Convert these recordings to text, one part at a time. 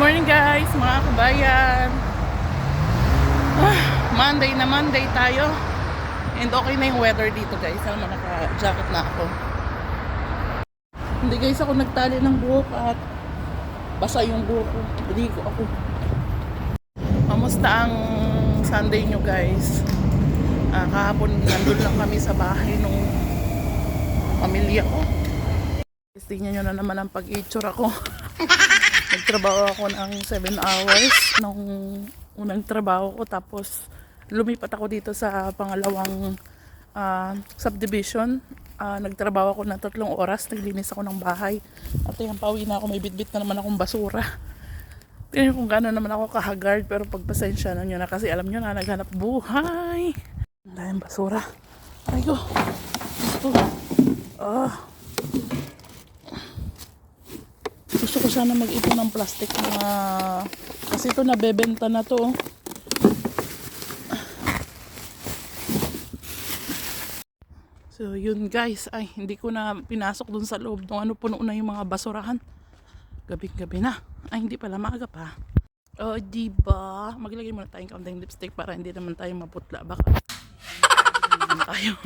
morning guys, mga kabayan. Monday na Monday tayo. And okay na yung weather dito guys. Alam mo, naka-jacket na ako. Hindi guys ako nagtali ng buhok at basa yung buhok ko. Hindi ko ako. Kamusta ang Sunday nyo guys? Kahapon nandun lang kami sa bahay nung pamilya ko. Tingnan nyo na naman ang pag-itsura ko. Nagtrabaho ako ng 7 hours nung unang trabaho ko, tapos lumipat ako dito sa pangalawang subdivision. Nagtrabaho ako ng 3 oras, naglinis ako ng bahay. At yung pauwi na ako, may bitbit na naman akong basura. Tingnan kung gano'n naman ako kahagard, pero pagpasensya na nyo na kasi alam nyo na naghanap buhay. Ang daming basura. Aray ko. Gusto ko sana mag-ipon ng plastic na kasi ito nabebenta na to. So yun guys, ay hindi ko na pinasok dun sa loob ng puno na yung mga basurahan. Gabi-gabi na. Ay hindi pala, maaga pa. Oh, diba? Maglagay muna tayong kaunting lipstick para hindi naman tayo maputla. Baka tayo.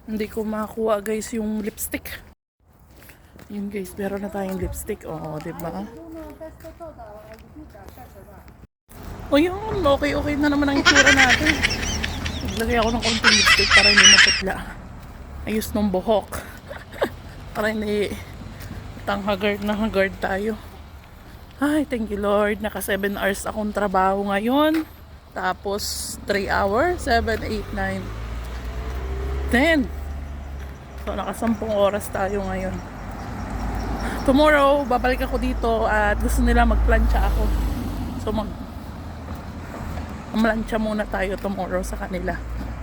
Hindi ko makuha guys yung lipstick. Yun guys, meron na tayong lipstick. Oo, diba? O yun, okay na naman ang itsura natin. Naglagay ako ng konting lipstick para hindi maputla. Ayos ng buhok. Para hindi haggard na haggard tayo. Ay, thank you Lord. Naka 7 hours akong trabaho ngayon. Tapos 3 hours, 7, 8, 9, 10. So naka 10 oras tayo ngayon. Tomorrow, babalik ako dito at gusto nila magplancha ako. So mamlansya muna tayo tomorrow sa kanila.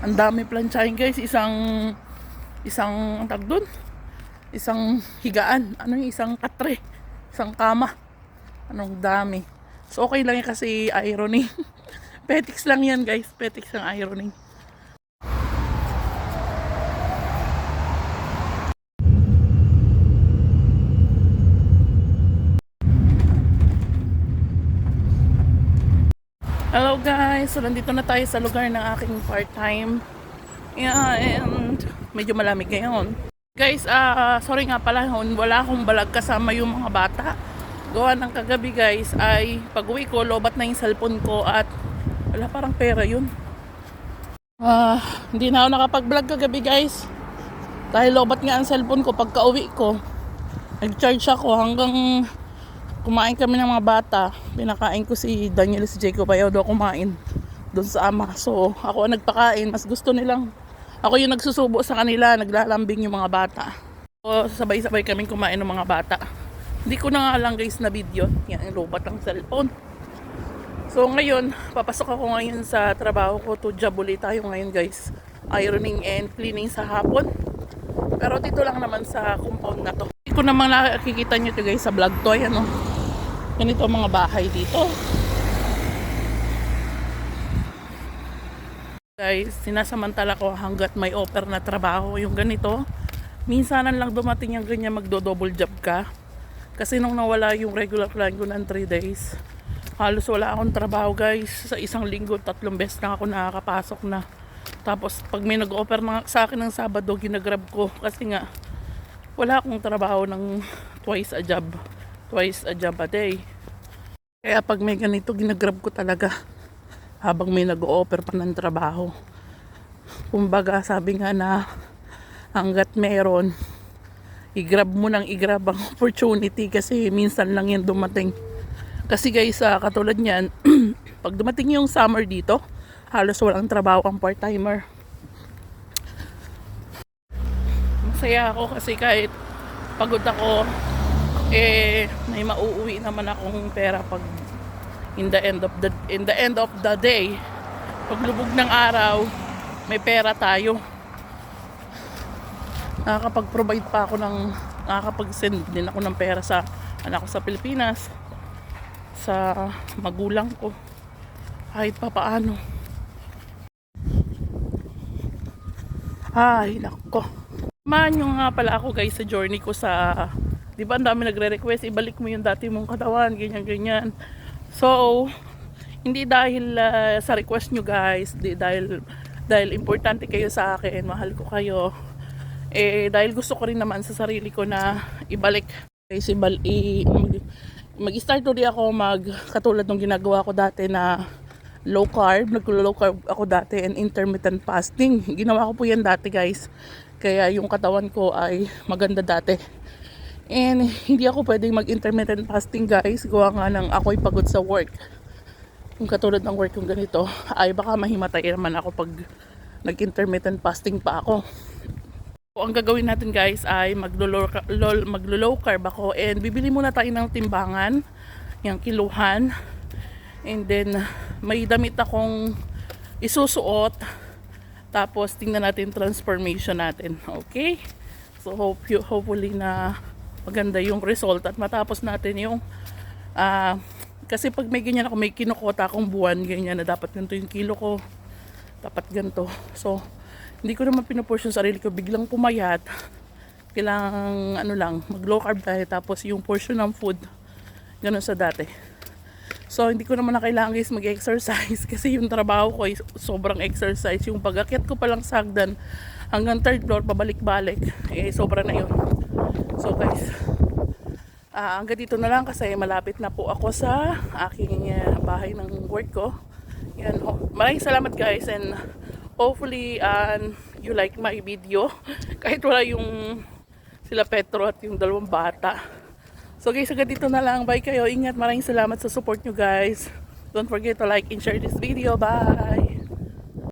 Ang dami planchahin guys. Isang tag dun. Isang higaan. Isang katre. Isang kama. Anong dami. So okay lang yan kasi ironing. Petics lang yan guys. Petics ang ironing. Hello guys, so nandito na tayo sa lugar ng aking part-time. And medyo malamig ngayon. Guys, sorry nga pala, wala akong balag kasama yung mga bata. Gawa ng kagabi guys, ay pag-uwi ko, lobat na yung cellphone ko at wala parang pera yun. Hindi na ako nakapag-vlog kagabi guys. Dahil lobat nga ang cellphone ko pagka-uwi ko. Nag-charge ako hanggang kumain kami ng mga bata. Pinakain ko si Daniel, si Jacob. Ayaw daw kumain doon sa ama. So ako ang nagpakain. Mas gusto nilang ako yung nagsusubo sa kanila. Naglalambing yung mga bata. So sabay-sabay kaming kumain ng mga bata. Hindi ko na nga lang guys na video. Yan yung lobat ng cellphone. So ngayon, papasok ako ngayon sa trabaho ko. To job ulit tayo ngayon guys. Ironing and cleaning sa hapon. Pero dito lang naman sa compound na to. Hindi ko naman nakikita nyo to guys sa vlog to. Ayan o. Ganito ang mga bahay dito. Guys, sinasamantala ko hanggat may offer na trabaho yung ganito. Minsanan lang dumating yung ganyan, magdo-double job ka. Kasi nung nawala yung regular plan ko ng 3 days, halos wala akong trabaho guys. Sa isang linggo, 3 beses na ako nakakapasok na. Tapos pag may nag-offer sa akin ng Sabado, ginagrab ko. Kasi nga, wala akong trabaho ng twice a job a day. Kaya pag may ganito, ginagrab ko talaga habang may nag-o-offer pa ng trabaho. Kumbaga sabi nga na hanggat meron, i-grab mo nang i-grab ang opportunity kasi minsan lang yan dumating. Kasi guys, katulad nyan, pag dumating yung summer dito, halos walang trabaho ang part-timer. Masaya ako kasi kahit pagod ako, may mauuwi naman akong pera pag in the end of the day. Pag lubog ng araw, may pera tayo. Nakakapag-provide pa ako nakakapag-send din ako ng pera sa anak ko sa Pilipinas, sa magulang ko, kahit pa paano. Ay, nako. Samahan nyo nga pala ako guys sa journey ko sa Di ba ang dami nagre-request, ibalik mo yung dati mong katawan, ganyan-ganyan. So, hindi dahil sa request nyo guys, dahil importante kayo sa akin, mahal ko kayo. Dahil gusto ko rin naman sa sarili ko na ibalik. Kasi mag-start ulit ako katulad ng ginagawa ko dati na low carb. Naglo-low carb ako dati and intermittent fasting. Ginawa ko po yan dati guys. Kaya yung katawan ko ay maganda dati. And hindi ako pwedeng mag-intermittent fasting guys. Gawa nga ng ako'y pagod sa work. Kung katulad ng work kong ganito, ay baka mahimatay naman ako pag nag-intermittent fasting pa ako. So, ang gagawin natin guys ay maglo-low carb ako and bibili muna tayo ng timbangan, yung kiluhan. And then may damit akong isusuot. Tapos tingnan natin transformation natin. Okay? So hopefully na maganda yung result at matapos natin yung kasi pag may ganyan ako, may kinukota akong buwan ganyan na dapat ganito yung kilo ko, dapat ganito. So hindi ko naman pinupush yung sarili ko biglang pumayat. Kailangan mag low carb tayo tapos yung portion ng food ganun sa dati. So hindi ko naman na kailangan guys mag-exercise kasi yung trabaho ko ay sobrang exercise. Yung pag-akyat ko palang sa hagdan hanggang third floor pabalik-balik sobra na yun. So guys, hanggang dito na lang kasi malapit na po ako sa aking bahay ng work ko. Yan, maraming salamat guys and hopefully you like my video kahit wala yung sila Petro at yung dalawang bata. So guys, hanggang dito na lang. Bye kayo. Ingat. Maraming salamat sa support nyo guys. Don't forget to like and share this video. Bye!